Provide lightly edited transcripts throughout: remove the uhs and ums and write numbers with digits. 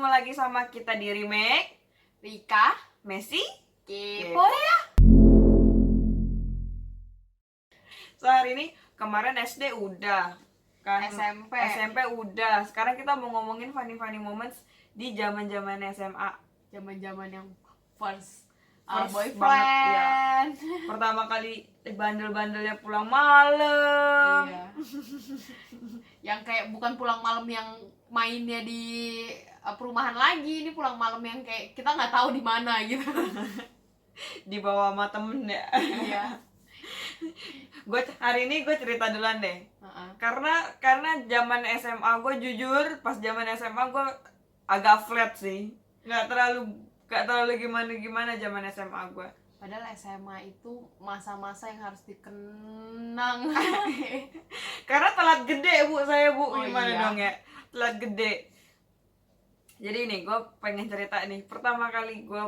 ketemu lagi sama kita di Remake Rika, Messi kepo ya. So hari ini kemarin SD udah kan, SMP udah. Sekarang kita mau ngomongin funny moments di zaman-zaman SMA. Zaman-zaman yang first First boyfriend banget, ya. Pertama kali bandel-bandelnya pulang malam. Iya. Yang kayak bukan pulang malam yang mainnya di perumahan lagi, ini pulang malam yang kayak kita nggak tahu di mana gitu. Di bawah sama temen ya. Iya. Hari ini gue cerita duluan deh. Karena zaman SMA gue, jujur pas zaman SMA gue agak flat sih, nggak terlalu gimana zaman SMA gue. Padahal SMA itu masa-masa yang harus dikenang. Karena telat gede saya bu. Gimana iya. dong ya, telat gede. Jadi nih gue pengen cerita nih, pertama kali gue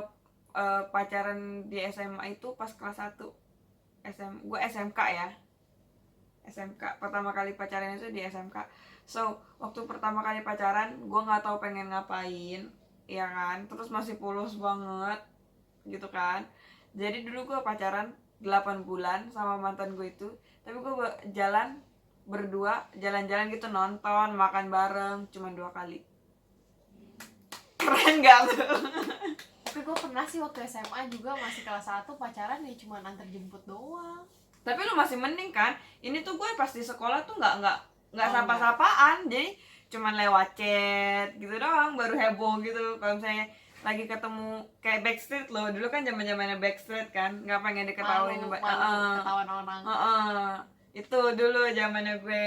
pacaran di SMA itu pas kelas 1 gue SMK ya. SMK pertama kali pacaran itu di SMK. So waktu pertama kali pacaran gue nggak tahu pengen ngapain, ya kan, terus masih polos banget gitu kan. Jadi dulu gue pacaran 8 bulan sama mantan gue itu, tapi gue berdua jalan-jalan gitu, nonton, makan bareng cuma 2 kali. Keren gak tuh? Tapi gue pernah sih waktu SMA juga masih kelas 1 pacaran ya cuma antar jemput doang. Tapi lu masih mending kan? Ini tuh gue pas di sekolah tuh nggak sapa-sapaan, jadi cuman lewat chat gitu doang, baru heboh gitu kalau misalnya lagi ketemu. Kayak Backstreet loh, dulu kan zamannya Backstreet kan, nggak pengen diketawain. Ketahuan orang. Itu dulu zamannya gue.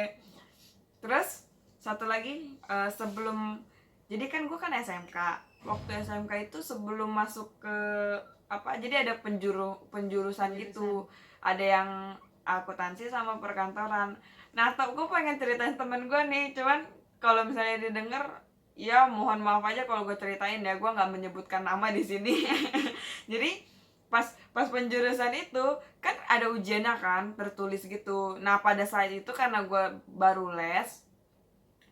Terus satu lagi, jadi kan gue kan SMK. Waktu SMK itu sebelum masuk ke jadi ada penjurusan gitu. Ada yang akuntansi sama perkantoran. Nah, gue pengen ceritain temen gue nih, cuman kalau misalnya didengar, ya mohon maaf aja kalau gue ceritain ya, gue nggak menyebutkan nama di sini. Jadi pas penjurusan itu kan ada ujiannya kan, tertulis gitu. Nah pada saat itu karena gue baru les,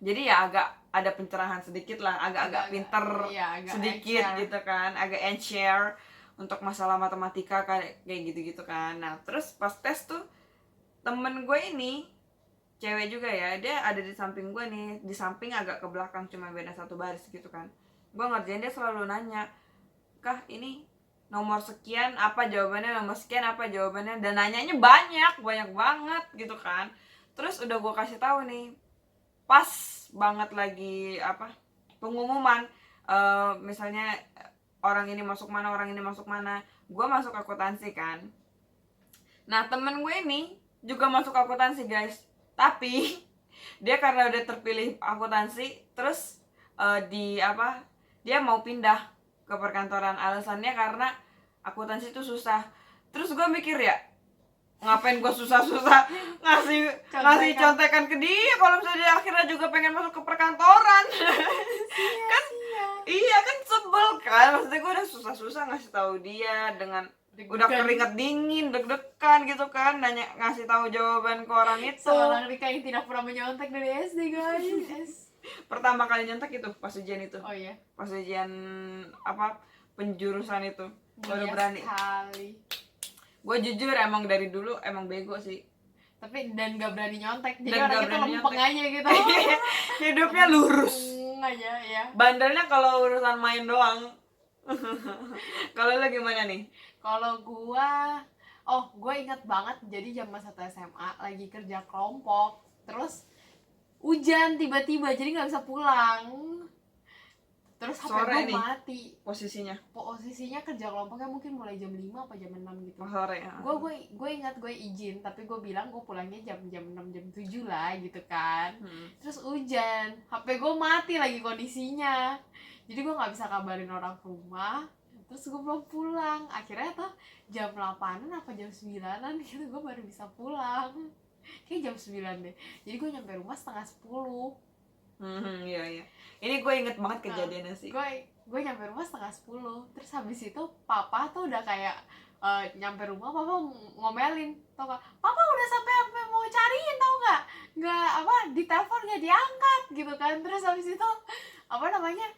jadi ya agak ada pencerahan sedikit lah, agak pinter, agak sedikit gitu kan, agak share untuk masalah matematika kayak gitu kan. Nah terus pas tes tuh, temen gue ini cewek juga ya, dia ada di samping gue nih, di samping agak ke belakang, cuma beda 1 baris gitu kan. Gue ngerjain, dia selalu nanya, "Kah, ini nomor sekian apa jawabannya, nomor sekian apa jawabannya," dan nanyanya banyak banget gitu kan. Terus udah gue kasih tahu nih, pas banget lagi pengumuman, misalnya orang ini masuk mana, gue masuk akuntansi kan. Nah temen gue ini juga masuk akuntansi guys, tapi dia karena udah terpilih akuntansi, terus dia mau pindah ke perkantoran. Alasannya karena akuntansi itu susah. Terus gue mikir, ya ngapain gue susah-susah ngasih contekan ke dia kalau misalnya dia akhirnya juga pengen masuk ke perkantoran. Kan iya kan, sebel kan, maksudnya gue udah susah-susah ngasih tahu dia dengan udah keringat dingin, deg-degan gitu kan, ngasih tahu jawaban ke orang itu. Seorang Rika yang tidak pernah menyontek dari SD guys. Pertama kali nyontek itu pas ujian itu. Oh iya, pas ujian penjurusan itu baru berani sekali. Gue jujur emang dari dulu emang bego sih, tapi dan gak berani nyontek, jadi dan orang itu lempeng aja gitu. Hidupnya lurus aja ya. Bandelnya kalau urusan main doang. Kalau lo gimana nih? Kalau gue ingat banget, jadi zaman 1 SMA lagi kerja kelompok, terus hujan tiba-tiba jadi nggak bisa pulang. Terus HP gue mati. Posisinya kerja kelompoknya mungkin mulai jam 5 apa jam 6 gitu. Sore ya. Gue ingat gue izin, tapi gue bilang gue pulangnya jam 6 jam 7 lah gitu kan. Terus hujan, HP gue mati lagi kondisinya. Jadi gue nggak bisa kabarin orang ke rumah. Terus gue belum pulang. Akhirnya tuh jam 8-an apa jam 9-an gitu gue baru bisa pulang. Kayak jam 9 deh. Jadi gue nyampe rumah setengah 10. Iya. Ini gue inget banget kejadiannya sih. Gue nyampe rumah setengah 10. Terus habis itu papa tuh udah kayak nyampe rumah, papa ngomelin, tau gak? Papa udah sampai mau cariin, tau gak? Nggak di telepon nggak diangkat gitu kan. Terus habis itu apa namanya,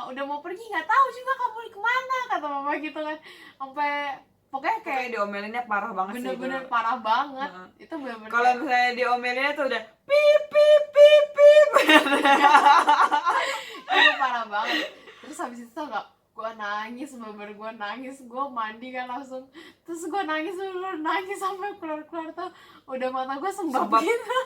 udah mau pergi nggak tahu juga kamu kemana, kata mama gitu kan. Sampai pokoknya kayak Kayak diomelinnya parah banget sih bener-bener dulu. parah banget. Heeh. Itu bener-bener Kalau kayak, misalnya diomelinnya tuh udah pip pip pip pip. itu parah banget. Terus habis itu nggak, gue nangis, bener-bener gue nangis, gue mandi kan langsung, terus gue nangis, bener nangis sampai keluar-keluar tuh udah mata gue sembab Sembab. gitu.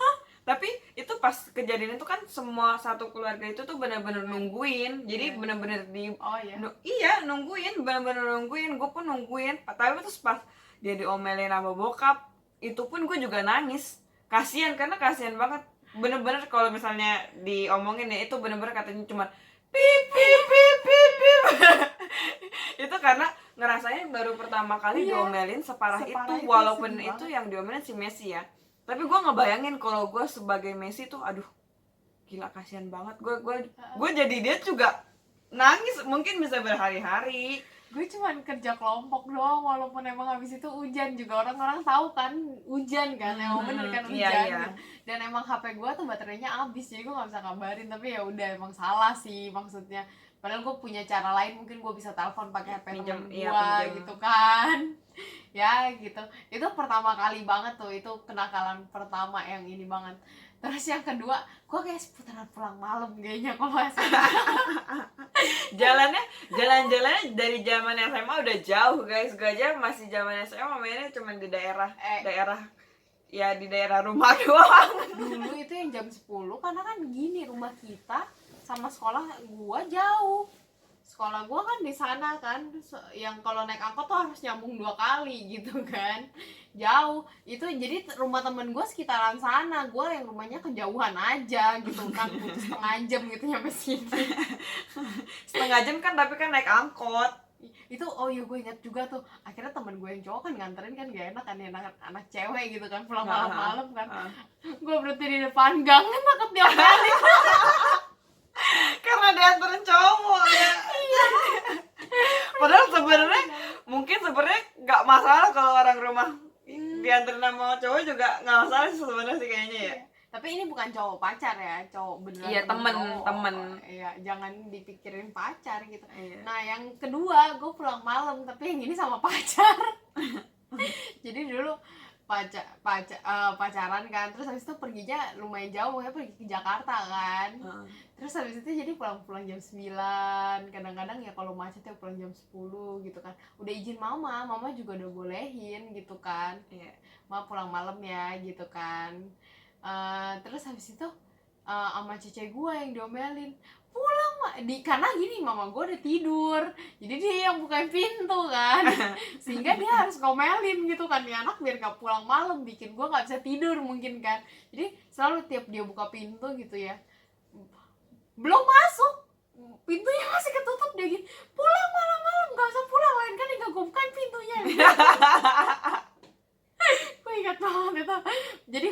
Tapi itu pas kejadian itu kan semua satu keluarga itu tuh benar-benar nungguin. Jadi Iya. benar-benar di Oh iya. iya nungguin, benar-benar nungguin. Gue pun nungguin. Tapi terus pas dia diomelin sama bokap, itu pun gue juga nangis. Kasian, karena kasian banget. Bener-bener kalau misalnya diomongin ya, itu bener-bener katanya cuma pip pip pip pip pip. Itu karena ngerasanya baru pertama kali Iya, diomelin separah separah itu, itu, walaupun sedih itu banget. yang diomelin si Messi ya. Tapi gue ngebayangin kalau gue sebagai Messi tuh, aduh, gila kasihan banget. Gue jadi dia juga nangis, mungkin bisa berhari-hari. Gue cuman kerja kelompok doang, walaupun emang habis itu hujan juga, orang-orang tahu kan hujan kan, emang bener kan Iya, hujan iya. gitu. Dan emang HP gue tuh baterainya habis, jadi gue nggak bisa kabarin. Tapi ya udah, emang salah sih maksudnya, padahal gue punya cara lain, mungkin gue bisa telepon pakai HP Pinjam, temen iya, gue pinjam. gitu kan. Ya gitu, itu pertama kali banget tuh, itu kenakalan pertama yang ini banget. Terus yang kedua, gue kayak seputaran pulang malam kayaknya kalau SMA. Jalan-jalannya dari zaman SMA udah jauh guys. Gue aja masih zaman SMA mainnya cuma di daerah ya di daerah rumah doang. Dulu itu yang jam 10, karena kan gini, rumah kita sama sekolah gua jauh. Sekolah gua kan di sana kan, yang kalau naik angkot tuh harus nyambung 2 kali gitu kan. Jauh. Itu jadi rumah temen gua sekitaran sana, gua yang rumahnya kejauhan aja gitu kan, butuh setengah jam gitu nyampe sini. Setengah jam kan, tapi kan naik angkot. Itu oh iya, gue ingat juga tuh, akhirnya temen gue yang cowok kan nganterin kan, gak enak kan ya, anak cewek gitu kan, pulang malam-malam kan. Gue berhenti di depan gang kan, takut diomelin. Karena dianterin cowok ya. Padahal sebenarnya mungkin sebenarnya nggak masalah kalau orang rumah dianterin sama cowok, juga nggak masalah sih sebenarnya sih kayaknya ya. Tapi ini bukan cowok pacar ya, cowok beneran. Iya, temen. Iya, jangan dipikirin pacar gitu. Iya. Nah yang kedua, gue pulang malam, tapi yang ini sama pacar. Jadi dulu pacaran kan, terus habis itu perginya lumayan jauh, ya pergi ke Jakarta kan. Terus habis itu jadi pulang jam 9, kadang-kadang ya kalau macet ya pulang jam 10 gitu kan. Udah izin mama juga udah bolehin gitu kan. Iya. Ma pulang malam ya gitu kan. Terus habis itu sama cece gue yang diomelin, pulang karena gini, mama gue udah tidur, jadi dia yang bukain pintu kan. Sehingga dia harus ngomelin gitu kan, ya anak biar gak pulang malam, bikin gue gak bisa tidur mungkin kan. Jadi selalu tiap dia buka pintu gitu ya, belum masuk, pintunya masih ketutup, dia gini, pulang malam-malam, gak usah pulang, lain kali gak gue bukain pintunya. Gue ingat banget itu. Jadi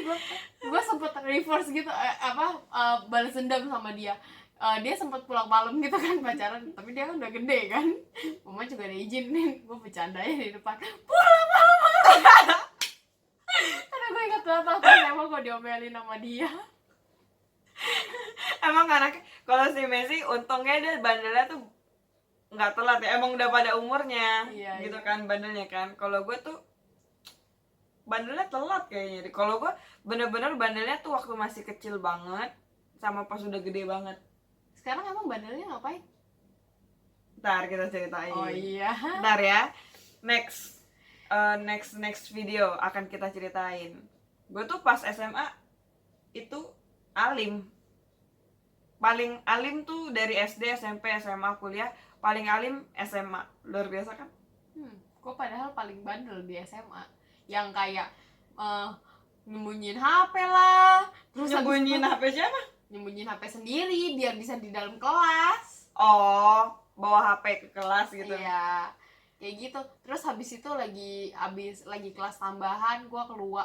gue sempet reverse gitu, balas dendam sama dia. Dia sempet pulang malam gitu kan, pacaran, tapi dia kan udah gede kan, mama juga ada izinin, gue bercandanya di depan, pulang malam. Karena gue ingat banget waktu SMA gue diomelin sama dia. Emang anaknya, kalau si Messi untungnya dia bandelnya tuh nggak telat ya, emang udah pada umurnya. Iya, gitu iya. kan bandelnya kan. Kalau gue tuh bandelnya telat kayaknya. Kalau gue bener-bener bandelnya tuh waktu masih kecil banget sama pas udah gede banget. Sekarang emang bandelnya ngapain? Ntar kita ceritain. Oh iya. Ntar ya, next video akan kita ceritain. Gue tuh pas SMA itu alim. Paling alim tuh dari SD, SMP, SMA, kuliah. Paling alim SMA. Luar biasa kan? Gue padahal paling bandel di SMA, yang kayak nyembunyiin HP lah, terus Nyembunyiin HP siapa? nyembunyiin HP sendiri biar bisa di dalam kelas. Oh, bawa HP ke kelas gitu. Iya, kayak gitu. Terus habis itu lagi kelas tambahan, gue keluar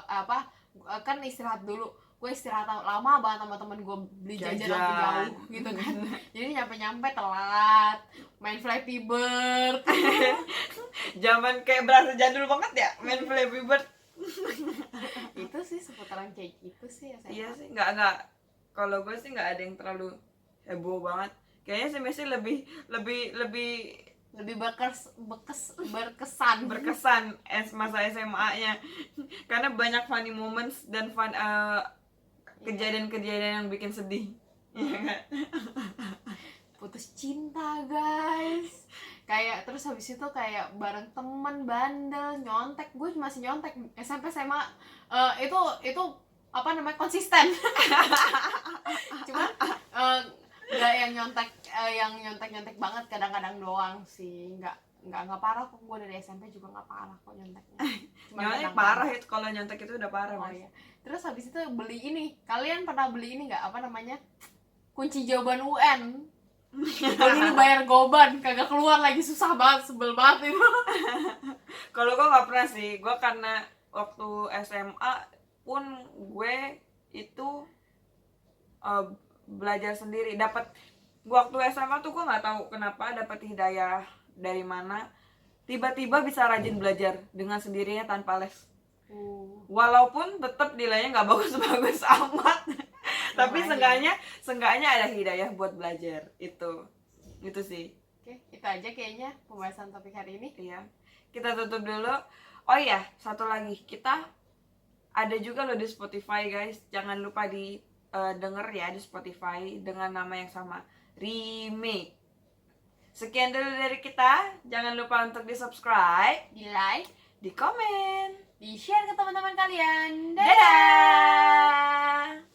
kan istirahat dulu. Gue istirahat lama banget sama temen gue, beli jajan sampai jauh gitu kan. Jadi nyampe telat, main Flappy Bird. Zaman kayak berasa jadul banget ya, main Flappy Bird. Itu sih seputaran kayak gitu sih ya saya. Iya sih, nggak. Kalau gue sih nggak ada yang terlalu heboh banget. Kayaknya si Messi lebih lebih berkesan. berkesan masa SMA-nya karena banyak funny moments dan kejadian-kejadian yang bikin sedih. Iya kan? Putus cinta guys, kayak terus habis itu kayak bareng temen bandel nyontek. Gue masih nyontek SMP SMA. Itu apa namanya, konsisten. Cuman nggak yang nyontek banget, kadang-kadang doang sih. Nggak parah kok, gue dari SMP juga nggak parah kok nyonteknya. Cuman Nyontek kadang-kadang. parah itu, kalau nyontek itu udah parah, Oh Mas. iya. Terus habis itu beli ini, kalian pernah beli ini nggak, apa namanya, kunci jawaban UN? Beli ini bayar goban, kagak keluar lagi, susah banget, sebel banget itu. Kalau gue nggak pernah sih, gue karena waktu SMA pun gue itu belajar sendiri. Waktu SMA tuh gue nggak tahu kenapa dapat hidayah dari mana, tiba-tiba bisa rajin belajar dengan sendirinya tanpa les. Walaupun tetap nilainya nggak bagus-bagus amat, tapi seenggaknya ada hidayah buat belajar. Itu sih. Oke, itu aja kayaknya pembahasan topik hari ini. Iya, kita tutup dulu. Oh iya, satu lagi, kita ada juga loh di Spotify guys, jangan lupa denger ya di Spotify dengan nama yang sama, Remake. Sekian dulu dari kita, jangan lupa untuk di subscribe, Di like, di komen, di share ke teman-teman kalian. dadah.